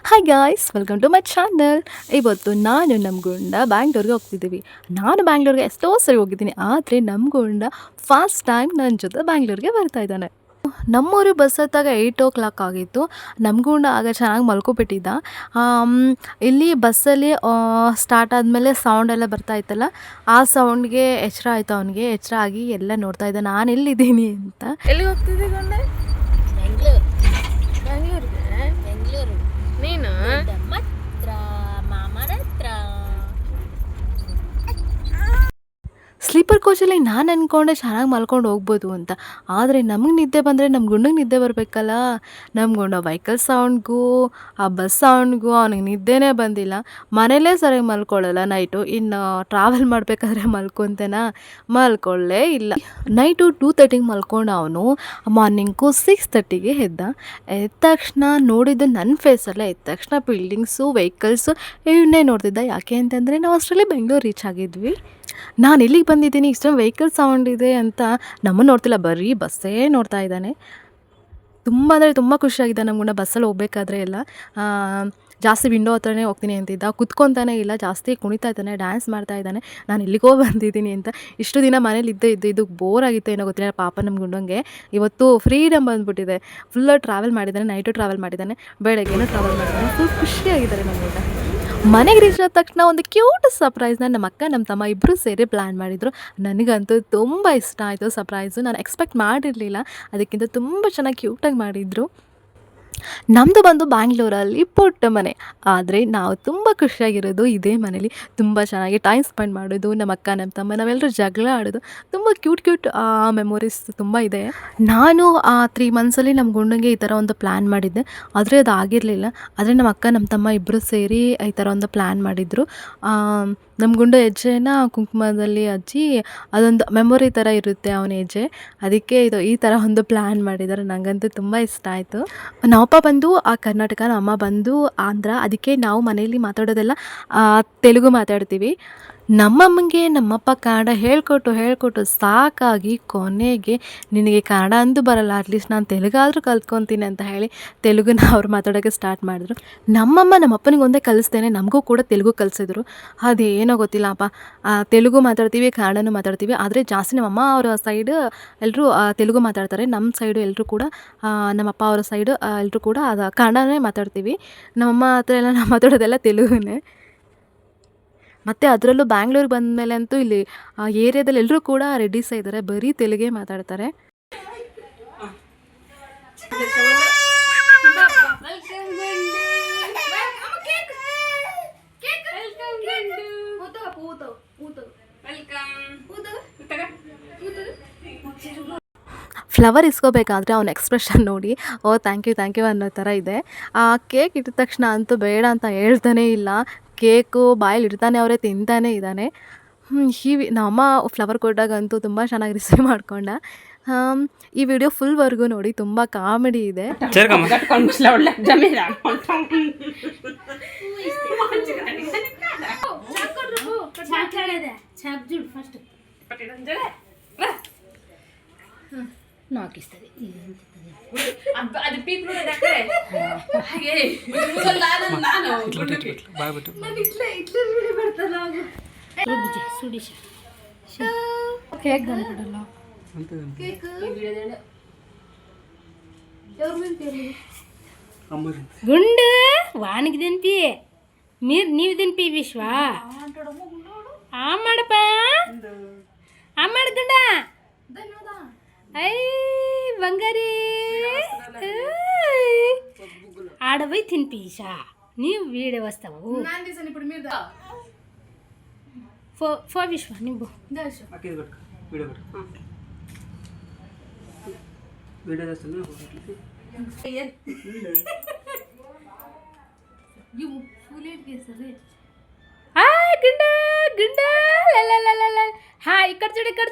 Hi guys, welcome to my channel. ಇವತ್ತು ನಾನು ನಮ್ಮ ಗಂಡ ಬ್ಯಾಂಗ್ಳೂರ್ಗೆ ಹೋಗ್ತಿದ್ದೀವಿ. ನಾನು ಬ್ಯಾಂಗ್ಳೂರ್ಗೆ ಎಷ್ಟೋ ಸರಿ ಹೋಗಿದ್ದೀನಿ, ಆದರೆ ನಮ್ಮ ಗಂಡ ಫಸ್ಟ್ ಟೈಮ್ ನನ್ನ ಜೊತೆ ಬ್ಯಾಂಗ್ಳೂರ್ಗೆ ಬರ್ತಾ ಇದ್ದಾನೆ. ನಮ್ಮೂರು ಬಸ್ ಹತ್ತಾಗ 8 ಆಗಿತ್ತು. ನಮ್ಮ ಗಂಡ ಆಗ ಚೆನ್ನಾಗಿ ಮಲ್ಕೊಬಿಟ್ಟಿದ್ದ. ಇಲ್ಲಿ ಬಸ್ಸಲ್ಲಿ ಸ್ಟಾರ್ಟ್ ಆದಮೇಲೆ ಸೌಂಡ್ ಎಲ್ಲ ಬರ್ತಾ ಇತ್ತಲ್ಲ, ಆ ಸೌಂಡ್ಗೆ ಎಚ್ಚರ ಆಯಿತು ಅವನಿಗೆ. ಎಚ್ಚರ ಆಗಿ ಎಲ್ಲ ನೋಡ್ತಾ ಇದ್ದ ನಾನು ಎಲ್ಲಿದ್ದೀನಿ ಅಂತ. ಎಲ್ಲಿ ಹೋಗ್ತಿದ್ದೆ ಗಂಡ? ಬೆಂಗಳೂರು ನೀನು ಹತ್ರ ಮಾಮನ ಹತ್ರ. ಸ್ಲೀಪರ್ ಕೋಚಲ್ಲಿ ನಾನು ಅಂದ್ಕೊಂಡೆ ಚೆನ್ನಾಗಿ ಮಲ್ಕೊಂಡು ಹೋಗ್ಬೋದು ಅಂತ. ಆದರೆ ನಮಗೆ ನಿದ್ದೆ ಬಂದರೆ ನಮ್ಮ ಗುಂಡಿಗೆ ನಿದ್ದೆ ಬರಬೇಕಲ್ಲ. ನಮ್ಮ ಗುಂಡ ವೆಹಿಕಲ್ ಸೌಂಡ್ಗೂ ಆ ಬಸ್ ಸೌಂಡ್ಗೂ ಅವನಿಗೆ ನಿದ್ದೆನೇ ಬಂದಿಲ್ಲ. ಮನೇಲೇ ಸರಿಯಾಗಿ ಮಲ್ಕೊಳ್ಳಲ್ಲ ನೈಟು, ಇನ್ನು ಟ್ರಾವೆಲ್ ಮಾಡಬೇಕಾದ್ರೆ ಮಲ್ಕೊತೇನಾ, ಮಲ್ಕೊಳ್ಳೇ ಇಲ್ಲ. ನೈಟು 2:30ಗೆ ಮಲ್ಕೊಂಡು ಅವನು ಮಾರ್ನಿಂಗು 6:30ಗೆ ಎದ್ದ ತಕ್ಷಣ ನೋಡಿದ್ದು ನನ್ನ ಫೇಸಲ್ಲೇ. ಎದ್ದ ತಕ್ಷಣ ಬಿಲ್ಡಿಂಗ್ಸು, ವೆಹಿಕಲ್ಸು ಇವನ್ನೇ ನೋಡ್ತಿದ್ದ. ಯಾಕೆ ಅಂತಂದರೆ ನಾವು ಅಷ್ಟರಲ್ಲಿ ಬೆಂಗಳೂರು ರೀಚ್ ಆಗಿದ್ವಿ. ನಾನು ಇಲ್ಲಿಗೆ ಬಂದಿದ್ದೀನಿ, ಇಷ್ಟೊಂದು ವೆಹಿಕಲ್ ಸೌಂಡ್ ಇದೆ ಅಂತ ನಮ್ಮನ್ನು ನೋಡ್ತಿಲ್ಲ, ಬರೀ ಬಸ್ಸೇ ನೋಡ್ತಾ ಇದ್ದಾನೆ. ತುಂಬ ಅಂದರೆ ತುಂಬ ಖುಷಿಯಾಗಿದೆ ನಮಗುಂಡ ಬಸ್ಸಲ್ಲಿ ಹೋಗ್ಬೇಕಾದ್ರೆ ಎಲ್ಲ. ಜಾಸ್ತಿ ವಿಂಡೋ ಹತ್ರನೇ ಹೋಗ್ತೀನಿ ಅಂತಿದ್ದ. ಕುತ್ಕೊತಾನೆ ಇಲ್ಲ, ಜಾಸ್ತಿ ಕುಣಿತಾ ಇದ್ದಾನೆ, ಡ್ಯಾನ್ಸ್ ಮಾಡ್ತಾ ಇದ್ದಾನೆ. ನಾನು ಎಲ್ಲಿಗೋ ಬಂದಿದ್ದೀನಿ ಅಂತ. ಇಷ್ಟು ದಿನ ಮನೇಲಿ ಇದ್ದು ಬೋರ್ ಆಗಿತ್ತು ಏನೋ ಗೊತ್ತಿಲ್ಲ ಪಾಪ ನಮ್ಮ ಗುಂಡಂಗೆ. ಇವತ್ತು ಫ್ರೀಡಮ್ ಬಂದುಬಿಟ್ಟಿದೆ. ಫುಲ್ಲು ಟ್ರಾವೆಲ್ ಮಾಡಿದ್ದಾನೆ, ನೈಟು ಟ್ರಾವೆಲ್ ಮಾಡಿದ್ದಾನೆ, ಬೆಳಗ್ಗೆನೂ ಟ್ರಾವೆಲ್ ಮಾಡಿದ್ದಾನೆ. ಫುಲ್ ಖುಷಿಯಾಗಿದ್ದಾರೆ ನಮ್ಮ ಗುಂಡ. ಮನೆಗೆ ರೀಚ್ ಆದ ತಕ್ಷಣ ಒಂದು ಕ್ಯೂಟ್ ಸರ್ಪ್ರೈಸ್ನ ನಮ್ಮ ಅಕ್ಕ ನಮ್ಮ ತಮ್ಮ ಇಬ್ಬರು ಸೇರಿ ಪ್ಲ್ಯಾನ್ ಮಾಡಿದರು. ನನಗಂತೂ ತುಂಬ ಇಷ್ಟ ಆಯಿತು ಸರ್ಪ್ರೈಸು. ನಾನು ಎಕ್ಸ್ಪೆಕ್ಟ್ ಮಾಡಿರಲಿಲ್ಲ, ಅದಕ್ಕಿಂತ ತುಂಬ ಚೆನ್ನಾಗಿ ಕ್ಯೂಟಾಗಿ ಮಾಡಿದರು. ನಮ್ಮದು ಬಂದು ಬ್ಯಾಂಗ್ಳೂರಲ್ಲಿ ಪುಟ್ಟ ಮನೆ, ಆದರೆ ನಾವು ತುಂಬ ಖುಷಿಯಾಗಿರೋದು ಇದೇ ಮನೇಲಿ. ತುಂಬ ಚೆನ್ನಾಗಿ ಟೈಮ್ ಸ್ಪೆಂಡ್ ಮಾಡೋದು, ನಮ್ಮ ಅಕ್ಕ ನಮ್ಮ ತಮ್ಮ ನಾವೆಲ್ಲರೂ ಜಗಳ ಆಡೋದು, ತುಂಬ ಕ್ಯೂಟ್ ಮೆಮೊರೀಸ್ ತುಂಬ ಇದೆ. ನಾನು ಆ 3 ಮಂತ್ಸಲ್ಲಿ ನಮ್ಮ ಗುಂಡಂಗೆ ಈ ಥರ ಒಂದು ಪ್ಲ್ಯಾನ್ ಮಾಡಿದ್ದೆ, ಆದರೆ ಅದು ಆಗಿರಲಿಲ್ಲ. ಆದರೆ ನಮ್ಮ ಅಕ್ಕ ನಮ್ಮ ತಮ್ಮ ಇಬ್ಬರು ಸೇರಿ ಈ ಥರ ಒಂದು ಪ್ಲ್ಯಾನ್ ಮಾಡಿದರು. ನಮ್ಮ ಗುಂಡು ಹೆಜ್ಜೆನ ಕುಂಕುಮದಲ್ಲಿ ಹಚ್ಚಿ ಅದೊಂದು ಮೆಮೊರಿ ಥರ ಇರುತ್ತೆ ಅವನ ಹೆಜ್ಜೆ, ಅದಕ್ಕೆ ಈ ಥರ ಒಂದು ಪ್ಲ್ಯಾನ್ ಮಾಡಿದ್ದಾರೆ. ನನಗಂತೂ ತುಂಬ ಇಷ್ಟ ಆಯಿತು. ನಮ್ಮಪ್ಪ ಬಂದು ಕರ್ನಾಟಕ, ನಮ್ಮಮ್ಮ ಬಂದು ಆಂಧ್ರ, ಅದಕ್ಕೆ ನಾವು ಮನೆಯಲ್ಲಿ ಮಾತಾಡೋದೆಲ್ಲ ತೆಲುಗು ಮಾತಾಡ್ತೀವಿ. ನಮ್ಮಮ್ಮಂಗೆ ನಮ್ಮಪ್ಪ ಕನ್ನಡ ಹೇಳ್ಕೊಟ್ಟು ಸಾಕಾಗಿ ಕೊನೆಗೆ ನಿನಗೆ ಕನ್ನಡ ಅಂದು ಬರಲ್ಲ, ಅಟ್ಲೀಸ್ಟ್ ನಾನು ತೆಲುಗಾದರೂ ಕಲ್ತ್ಕೊತೀನಿ ಅಂತ ಹೇಳಿ ತೆಲುಗುನ ಅವ್ರು ಮಾತಾಡೋಕ್ಕೆ ಸ್ಟಾರ್ಟ್ ಮಾಡಿದ್ರು. ನಮ್ಮಮ್ಮ ನಮ್ಮಪ್ಪನಿಗೆ ಒಂದೇ ಕಲಿಸ್ತೇನೆ, ನಮಗೂ ಕೂಡ ತೆಲುಗು ಕಲಿಸಿದ್ರು. ಅದೇನೋ ಗೊತ್ತಿಲ್ಲಪ್ಪ, ತೆಲುಗು ಮಾತಾಡ್ತೀವಿ, ಕನ್ನಡನೂ ಮಾತಾಡ್ತೀವಿ. ಆದರೆ ಜಾಸ್ತಿ ನಮ್ಮಮ್ಮ ಅವರ ಸೈಡ್ ಎಲ್ಲರೂ ತೆಲುಗು ಮಾತಾಡ್ತಾರೆ, ನಮ್ಮ ಸೈಡು ಎಲ್ಲರೂ ಕೂಡ ನಮ್ಮಪ್ಪ ಅವರ ಸೈಡು ಎಲ್ಲರೂ ಕೂಡ ಅದು ಕನ್ನಡನೇ ಮಾತಾಡ್ತೀವಿ. ನಮ್ಮಮ್ಮ ಹತ್ರ ಎಲ್ಲ ನಾವು ಮಾತಾಡೋದೆಲ್ಲ ತೆಲುಗುನೇ. ಮತ್ತು ಅದರಲ್ಲೂ ಬ್ಯಾಂಗ್ಳೂರಿಗೆ ಬಂದಮೇಲೆ ಅಂತೂ ಇಲ್ಲಿ ಏರಿಯಾದಲ್ಲಿ ಎಲ್ಲರೂ ಕೂಡ ರೆಡ್ಡಿಸೇ ಇದ್ದಾರೆ, ಬರೀ ತೆಲುಗೇ ಮಾತಾಡ್ತಾರೆ. ಫ್ಲವರ್ ಇಸ್ಕೋಬೇಕಾದ್ರೆ ಅವನ ಎಕ್ಸ್ಪ್ರೆಷನ್ ನೋಡಿ ಥ್ಯಾಂಕ್ ಯು ಅನ್ನೋ ಥರ ಇದೆ. ಕೇಕ್ ಇಟ್ಟಿದ ತಕ್ಷಣ ಅಂತೂ ಬೇಡ ಅಂತ ಹೇಳ್ತಾನೇ ಇಲ್ಲ, ಕೇಕು ಬಾಯಲ್ಲಿ ಇಡ್ತಾನೆ ಅವರೇ ತಿಂತಾನೇ ಇದ್ದಾನೆ. ನಮ್ಮಮ್ಮ ಫ್ಲವರ್ ಕೊಟ್ಟಾಗಂತೂ ತುಂಬ ಚೆನ್ನಾಗಿ ರಿಸೀವ್ ಮಾಡ್ಕೊಂಡ. ಈ ವಿಡಿಯೋ ಫುಲ್ವರೆಗೂ ನೋಡಿ, ತುಂಬ ಕಾಮಿಡಿ ಇದೆ. నాకిస్తుంది అది పీక్ కేక్ కనపడಲ್ಲ. గుండు వానికి తినిపి, నీవు తినిపి విశ్వ ఆమ్మడపా ఆమ్మడగుండా. అయ్యి బంగారీ ఆడపోయి తినిపిసా, నీవు వీడే వస్తావు. ఫో విశ్వ నువ్వు గుండా గుండా. ఇక్కడ చూడు గా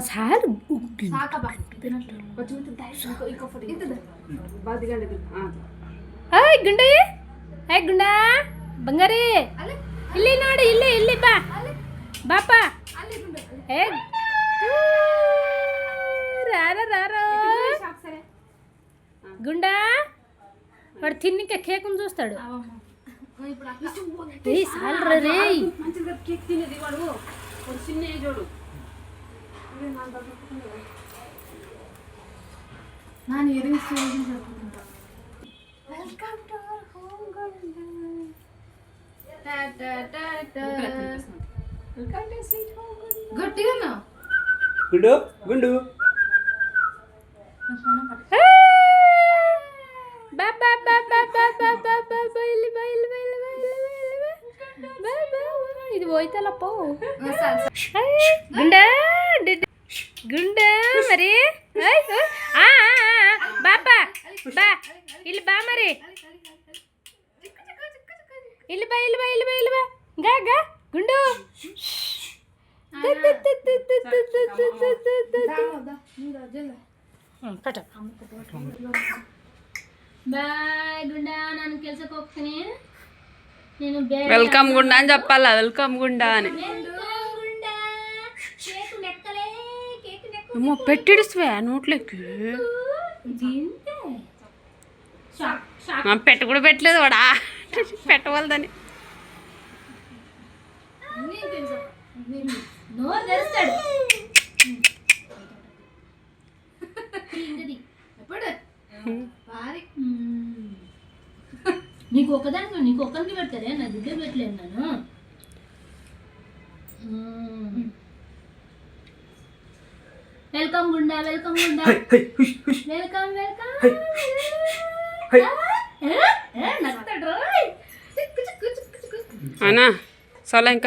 సార్ గుండయ్య గుండా ಬಂಗಾರಿ ಇಲ್ಲಿ ನೋಡಿ, ಇಲ್ಲಿ ಬಾ ಬಾಪ. వాడు తిన్నిక కేకుని చూస్తాడు. ఏ సాల్రా రే మంచిగా కేక్ తినేది వాడు చిన్న ఏజోడు ನಾನು ಎದುರು ಗಟ್ಟಿగా గుండు గుండు ఇది పోయితేలప్పో గుండా గుండా మరి బాబా బా ఇల్లు బా మరి ఇల్లు బా ఇల్లు బా ఇల్లు బా ఇల్లు బా గా గా గుండు ಪಟ ಬಾಯ್ ಗುಂಡ ನಾನು ಕೆಲ್ಸಕ್ಕೆ ಹೋಗ್ತೀನಿ నేను వెల్కమ్ గుండా అని చెప్పాలా, వెల్కమ్ గుండా అని. అమ్మో పెట్టిడిస్వే నోట్లోకి. పెట్ట కూడా పెట్టలేదు వాడా, పెట్టవలదని. నోరు తెరుస్తాడు. నీకు ఒక్కరికి పెడతారే, నా బిడ్డ పెట్టలేను నేను. వెల్కమ్ గుండా వెల్కమ్ గుండా వెల్కమ్ వెల్కమ్ అనా సోలా ఇంకా